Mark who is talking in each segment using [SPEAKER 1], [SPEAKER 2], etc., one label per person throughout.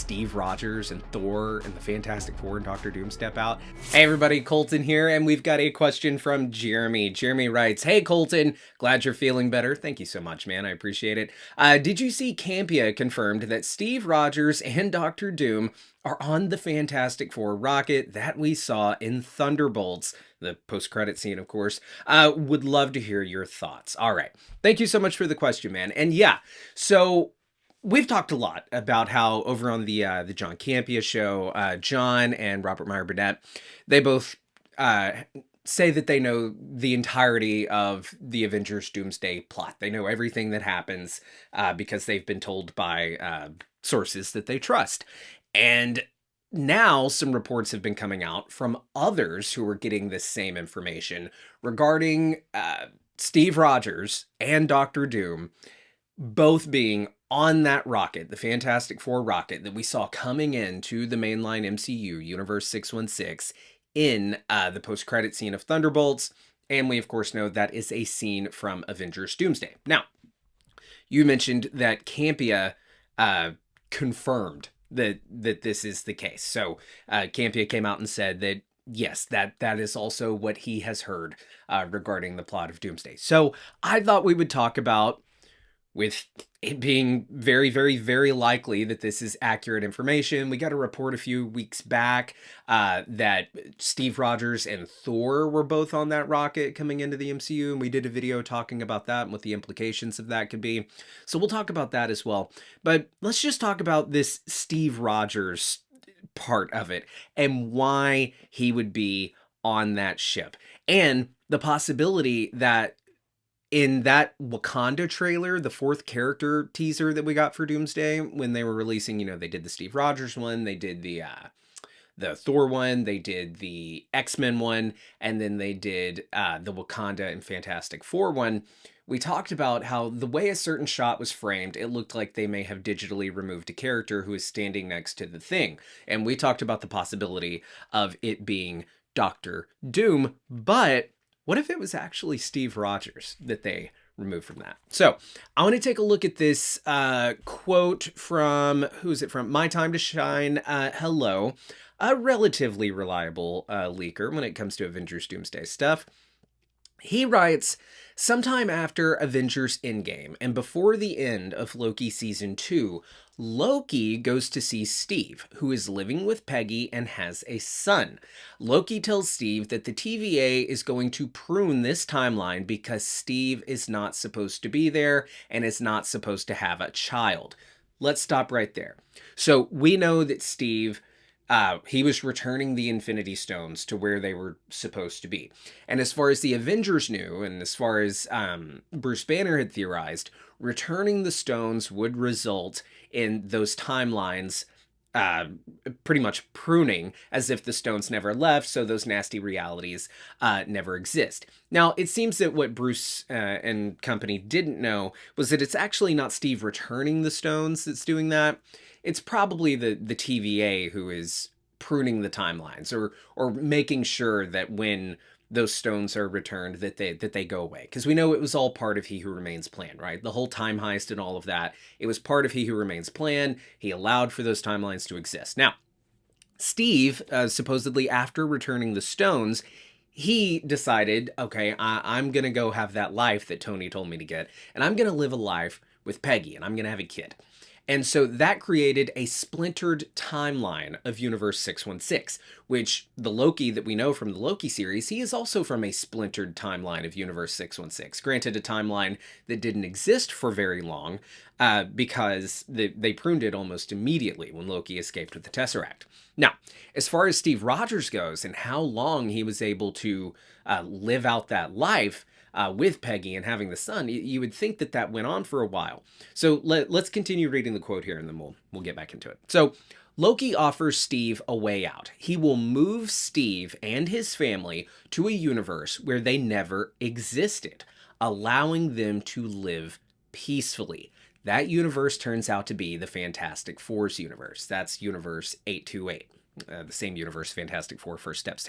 [SPEAKER 1] Steve Rogers and Thor and the Fantastic Four and Doctor Doom step out. Hey everybody, Colton here, and we've got a question from Jeremy. Jeremy writes, "Hey Colton, glad you're feeling better." Thank you so much, man. I appreciate it. Did you see Campea confirmed that Steve Rogers and Doctor Doom are on the Fantastic Four rocket that we saw in Thunderbolts? The post-credit scene, of course. Would love to hear your thoughts. All right. Thank you so much for the question, man. And yeah, so we've talked a lot about how over on the John Campea show, John and Robert Meyer Burnett, they both say that they know the entirety of the Avengers Doomsday plot. They know everything that happens because they've been told by sources that they trust. And now some reports have been coming out from others who are getting this same information regarding Steve Rogers and Doctor Doom both being on that rocket, the Fantastic Four rocket that we saw coming into the mainline MCU, Universe 616, in the post-credit scene of Thunderbolts. And we, of course, know that is a scene from Avengers Doomsday. Now, you mentioned that Campea confirmed that this is the case. So Campea came out and said that, yes, that is also what he has heard regarding the plot of Doomsday. So I thought we would talk about, with it being very, very, very likely that this is accurate information. We got a report a few weeks back that Steve Rogers and Thor were both on that rocket coming into the MCU, and we did a video talking about that and what the implications of that could be. So we'll talk about that as well. But let's just talk about this Steve Rogers part of it and why he would be on that ship, and the possibility that in that Wakanda trailer, the 4th character teaser that we got for Doomsday, when they were releasing, they did the Steve Rogers one, they did the Thor one, they did the X-Men one, and then they did the Wakanda and Fantastic Four one. We talked about how the way a certain shot was framed, it looked like they may have digitally removed a character who is standing next to the Thing. And we talked about the possibility of it being Doctor Doom, but what if it was actually Steve Rogers that they removed from that? So I want to take a look at this quote from, who's it from? My Time to Shine. Hello. A relatively reliable leaker when it comes to Avengers Doomsday stuff. He writes, "Sometime after Avengers Endgame and before the end of Loki Season 2, Loki goes to see Steve, who is living with Peggy and has a son. Loki tells Steve that the TVA is going to prune this timeline because Steve is not supposed to be there and is not supposed to have a child." Let's stop right there. So we know that Steve, he was returning the Infinity Stones to where they were supposed to be. And as far as the Avengers knew, and as far as Bruce Banner had theorized, returning the stones would result in those timelines pretty much pruning, as if the stones never left, so those nasty realities never exist. Now, it seems that what Bruce and company didn't know was that it's actually not Steve returning the stones that's doing that. It's probably the TVA who is pruning the timelines, or making sure that when those stones are returned that they go away. Because we know it was all part of He Who Remains plan, right? The whole time heist and all of that, it was part of He Who Remains plan. He allowed for those timelines to exist. Now, Steve, supposedly after returning the stones, he decided, okay, I'm going to go have that life that Tony told me to get, and I'm going to live a life with Peggy, and I'm going to have a kid. And so that created a splintered timeline of Universe 616, which the Loki that we know from the Loki series, he is also from a splintered timeline of Universe 616. Granted, a timeline that didn't exist for very long because they pruned it almost immediately when Loki escaped with the Tesseract. Now, as far as Steve Rogers goes and how long he was able to live out that life, with Peggy and having the son, you would think that went on for a while. So let's continue reading the quote here, and then we'll get back into it. So Loki offers Steve a way out. He will move Steve and his family to a universe where they never existed, allowing them to live peacefully. That universe turns out to be the Fantastic Four's universe. That's Universe 828. the same universe Fantastic Four First Steps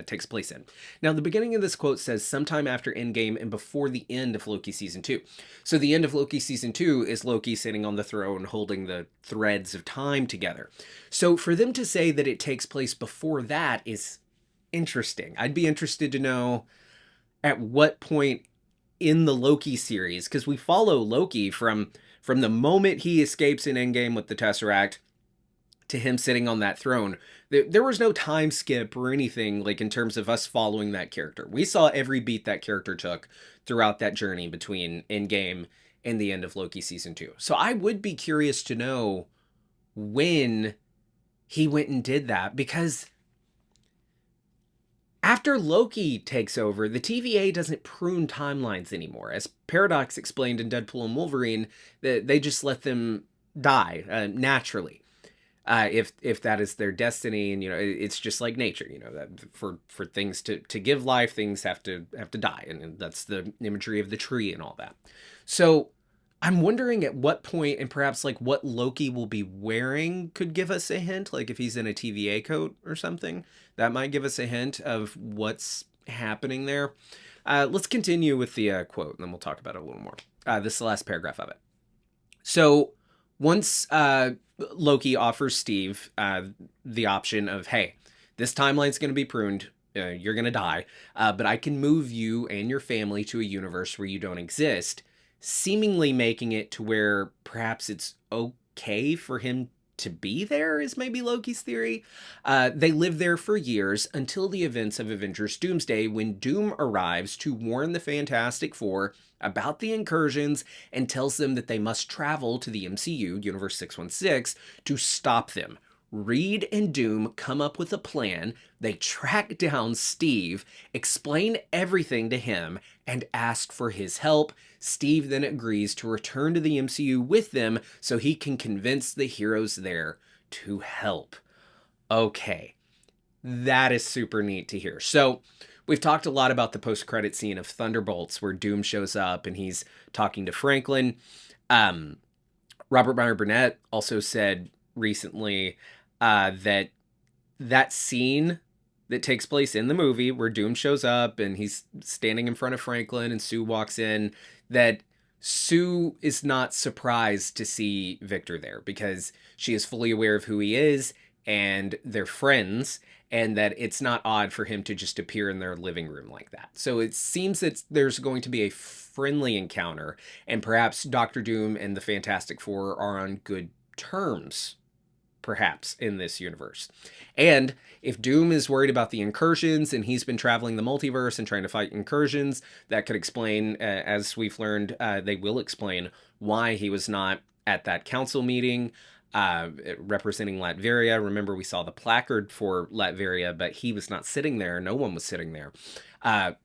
[SPEAKER 1] takes place in. Now, the beginning of this quote says sometime after Endgame and before the end of Loki season 2. So the end of Loki season 2 is Loki sitting on the throne holding the threads of time together. So for them to say that it takes place before that is interesting. I'd be interested to know at what point in the Loki series, because we follow Loki from the moment he escapes in Endgame with the Tesseract to him sitting on that throne. There was no time skip or anything like in terms of us following that character. We saw every beat that character took throughout that journey between Endgame and the end of Loki season 2. So I would be curious to know when he went and did that, because after Loki takes over, the TVA doesn't prune timelines anymore. As Paradox explained in Deadpool and Wolverine, they just let them die naturally. If that is their destiny, and it's just like nature, that for things to give life, things have to die, and that's the imagery of the tree and all that. So I'm wondering at what point, and perhaps like what Loki will be wearing could give us a hint. Like if he's in a TVA coat or something, that might give us a hint of what's happening there. Let's continue with the quote, and then we'll talk about it a little more. This is the last paragraph of it. So once Loki offers Steve the option of, hey, this timeline's going to be pruned, you're going to die, but I can move you and your family to a universe where you don't exist, seemingly making it to where perhaps it's okay for him to be there, is maybe Loki's theory. They live there for years until the events of Avengers Doomsday, when Doom arrives to warn the Fantastic Four about the incursions and tells them that they must travel to the MCU, Universe 616, to stop them. Reed and Doom come up with a plan. They track down Steve, explain everything to him, and ask for his help. Steve then agrees to return to the MCU with them so he can convince the heroes there to help. Okay, that is super neat to hear. So we've talked a lot about the post-credit scene of Thunderbolts, where Doom shows up and he's talking to Franklin. Robert Meyer Burnett also said recently that scene that takes place in the movie where Doom shows up and he's standing in front of Franklin and Sue walks in, that Sue is not surprised to see Victor there because she is fully aware of who he is and they're friends, and that it's not odd for him to just appear in their living room like that. So it seems that there's going to be a friendly encounter, and perhaps Doctor Doom and the Fantastic Four are on good terms, perhaps, in this universe. And if Doom is worried about the incursions and he's been traveling the multiverse and trying to fight incursions, that could explain, as we've learned, they will explain why he was not at that council meeting representing Latveria. Remember, we saw the placard for Latveria, but he was not sitting there. No one was sitting there.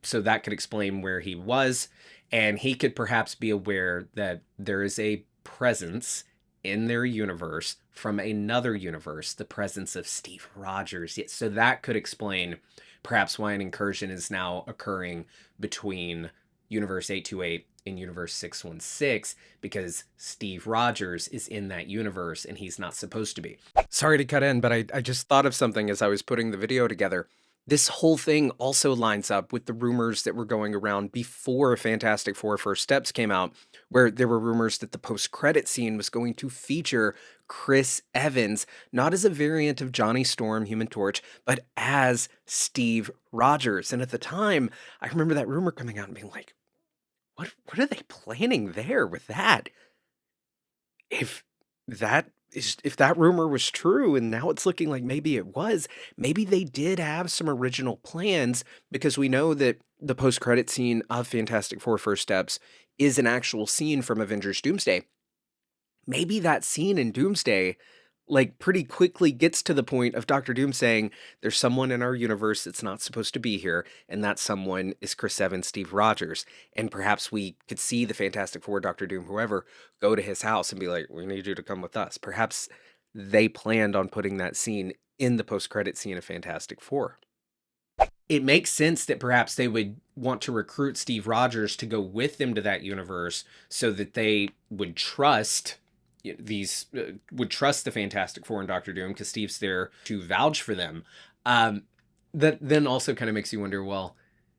[SPEAKER 1] So that could explain where he was. And he could perhaps be aware that there is a presence in their universe from another universe, the presence of Steve Rogers. So that could explain perhaps why an incursion is now occurring between Universe 828 and Universe 616, because Steve Rogers is in that universe and he's not supposed to be. Sorry to cut in, but I just thought of something as I was putting the video together. This whole thing also lines up with the rumors that were going around before Fantastic Four First Steps came out, where there were rumors that the post-credit scene was going to feature Chris Evans, not as a variant of Johnny Storm, Human Torch, but as Steve Rogers. And at the time, I remember that rumor coming out and being like, what are they planning there with that? If that rumor was true, and now it's looking like maybe it was, maybe they did have some original plans, because we know that the post-credit scene of Fantastic Four First Steps is an actual scene from Avengers Doomsday. Maybe that scene in Doomsday, like, pretty quickly gets to the point of Doctor Doom saying, there's someone in our universe that's not supposed to be here, and that someone is Chris Evans, Steve Rogers. And perhaps we could see the Fantastic Four, Doctor Doom, whoever, go to his house and be like, we need you to come with us. Perhaps they planned on putting that scene in the post-credit scene of Fantastic Four. It makes sense that perhaps they would want to recruit Steve Rogers to go with them to that universe so that they would trust, these would trust the Fantastic Four and Doctor Doom because Steve's there to vouch for them. Um, that then also kind of makes you wonder, well,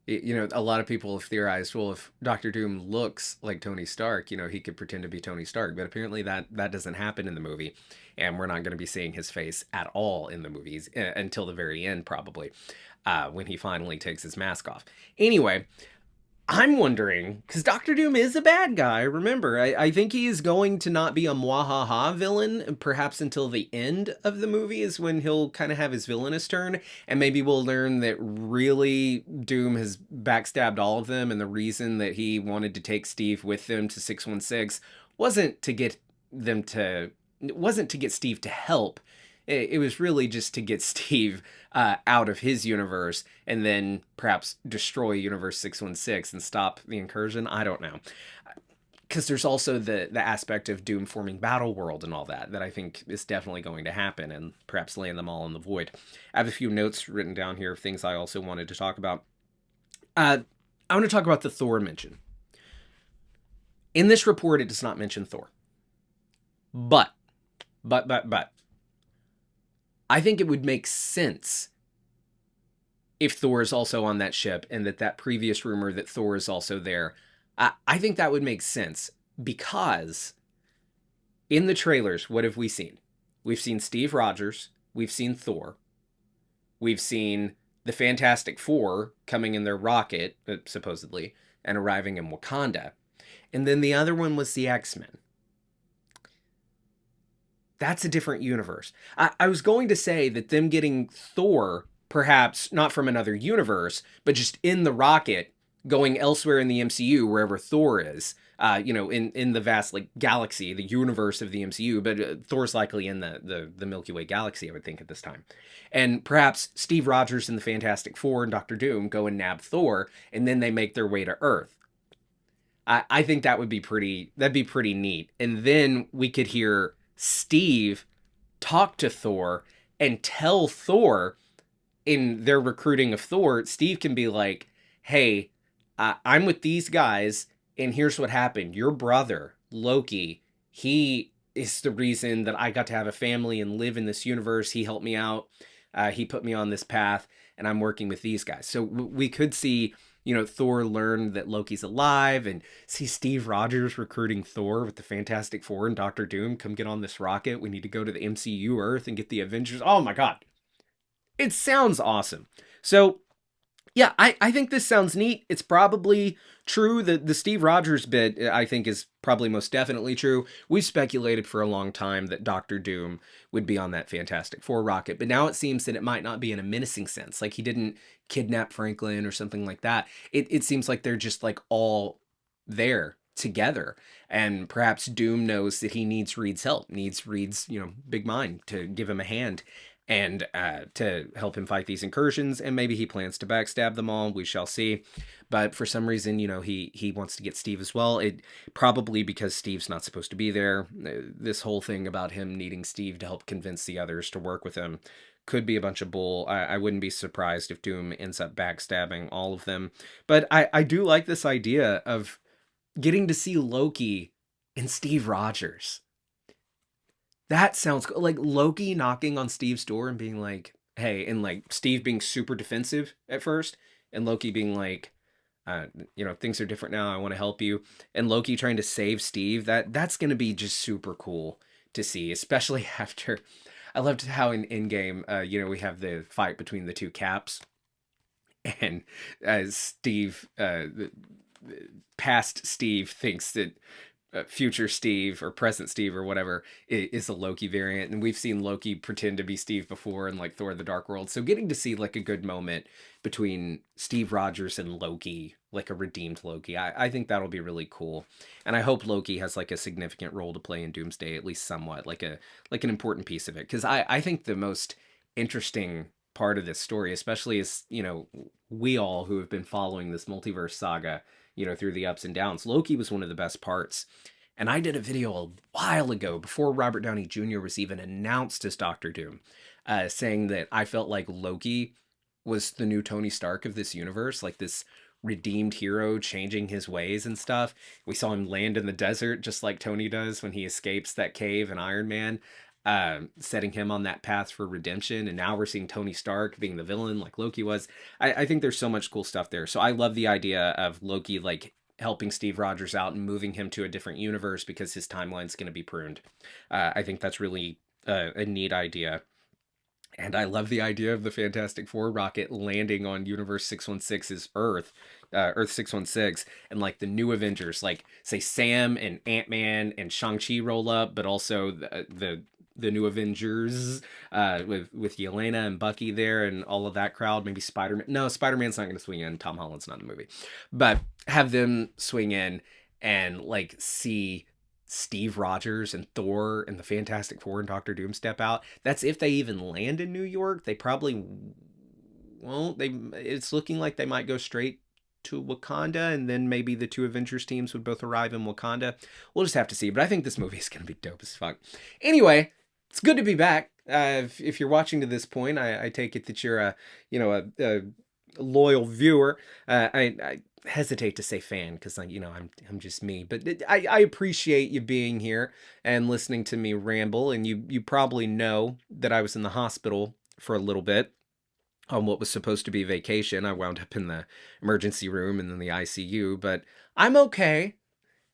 [SPEAKER 1] a lot of people have theorized, well, if Doctor Doom looks like Tony Stark, he could pretend to be Tony Stark. But apparently that doesn't happen in the movie. And we're not going to be seeing his face at all in the movies until the very end, probably, when he finally takes his mask off. Anyway, I'm wondering, because Doctor Doom is a bad guy, remember, I think he is going to not be a mwahaha villain, perhaps until the end of the movie is when he'll kind of have his villainous turn, and maybe we'll learn that really Doom has backstabbed all of them, and the reason that he wanted to take Steve with them to 616 wasn't to get Steve to help. It was really just to get Steve out of his universe and then perhaps destroy Universe 616 and stop the incursion. I don't know. Because there's also the aspect of Doom forming Battle World and all that I think is definitely going to happen and perhaps land them all in the void. I have a few notes written down here of things I also wanted to talk about. I want to talk about the Thor mention. In this report, it does not mention Thor. But. I think it would make sense if Thor is also on that ship and that previous rumor that Thor is also there. I think that would make sense because in the trailers, what have we seen? We've seen Steve Rogers. We've seen Thor. We've seen the Fantastic Four coming in their rocket, supposedly, and arriving in Wakanda. And then the other one was the X-Men. That's a different universe. I was going to say that them getting Thor, perhaps not from another universe, but just in the rocket, going elsewhere in the MCU, wherever Thor is, in the vast galaxy, the universe of the MCU, but Thor's likely in the Milky Way galaxy, I would think, at this time. And perhaps Steve Rogers and the Fantastic Four and Doctor Doom go and nab Thor, and then they make their way to Earth. I think that'd be pretty neat. And then we could hear Steve talk to Thor and tell Thor in their recruiting of Thor, Steve can be like, hey, I'm with these guys and here's what happened. Your brother, Loki, he is the reason that I got to have a family and live in this universe. He helped me out. He put me on this path and I'm working with these guys. So we could see, Thor learn that Loki's alive and see Steve Rogers recruiting Thor with the Fantastic Four and Doctor Doom. Come get on this rocket. We need to go to the MCU Earth and get the Avengers. Oh my God. It sounds awesome. So yeah, I think this sounds neat. It's probably true. The Steve Rogers bit, I think, is probably most definitely true. We've speculated for a long time that Doctor Doom would be on that Fantastic Four rocket, but now it seems that it might not be in a menacing sense. Like he didn't kidnap Franklin or something like that. It seems like they're just all there together. And perhaps Doom knows that he needs Reed's help, needs Reed's, big mind to give him a hand and to help him fight these incursions, and maybe he plans to backstab them all. We shall see. But for some reason, he wants to get Steve as well. It probably because Steve's not supposed to be there. This whole thing about him needing Steve to help convince the others to work with him could be a bunch of bull. I wouldn't be surprised if Doom ends up backstabbing all of them. But I do like this idea of getting to see Loki and Steve Rogers. That sounds cool. Like Loki knocking on Steve's door and being like, hey, and Steve being super defensive at first, and Loki being like, things are different now. I want to help you. And Loki trying to save Steve. That's going to be just super cool to see, especially after. I loved how in Endgame, we have the fight between the two Caps, and Steve, past Steve thinks that future Steve or present Steve or whatever is a Loki variant, and we've seen Loki pretend to be Steve before in Thor the Dark World. So getting to see a good moment between Steve Rogers and Loki, a redeemed Loki, I think that'll be really cool. And I hope Loki has a significant role to play in Doomsday, at least somewhat, an important piece of it, because I think the most interesting part of this story, especially as we all who have been following this multiverse saga through the ups and downs, Loki was one of the best parts. And I did a video a while ago, before Robert Downey Jr. was even announced as Doctor Doom, saying that I felt like Loki was the new Tony Stark of this universe, this redeemed hero changing his ways and stuff. We saw him land in the desert just like Tony does when he escapes that cave in Iron Man, setting him on that path for redemption. And now we're seeing Tony Stark being the villain like Loki was. I think there's so much cool stuff there. So I love the idea of Loki like helping Steve Rogers out and moving him to a different universe because his timeline's going to be pruned. I think that's really a neat idea. And I love the idea of the Fantastic Four rocket landing on Universe 616's Earth, Earth 616, and like the new Avengers, like say Sam and Ant-Man and Shang-Chi roll up, but also the new Avengers with Yelena and Bucky there and all of that crowd. Maybe Spider-Man. No, Spider-Man's not going to swing in. Tom Holland's not in the movie. But have them swing in and like see Steve Rogers and Thor and the Fantastic Four and Doctor Doom step out. That's if they even land in New York. They probably won't. It's looking like they might go straight to Wakanda, and then maybe the two Avengers teams would both arrive in Wakanda. We'll just have to see. But I think this movie is going to be dope as fuck. Anyway, it's good to be back. If you're watching to this point, I take it that you're a loyal viewer. I hesitate to say fan because I'm just me, but I appreciate you being here and listening to me ramble. And you probably know that I was in the hospital for a little bit on what was supposed to be vacation. I wound up in the emergency room and then the ICU, but I'm okay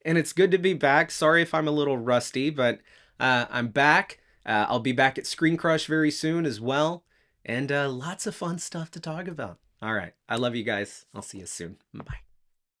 [SPEAKER 1] and it's good to be back. Sorry if I'm a little rusty, but I'm back. I'll be back at Screen Crush very soon as well, and lots of fun stuff to talk about. All right, I love you guys. I'll see you soon. Bye.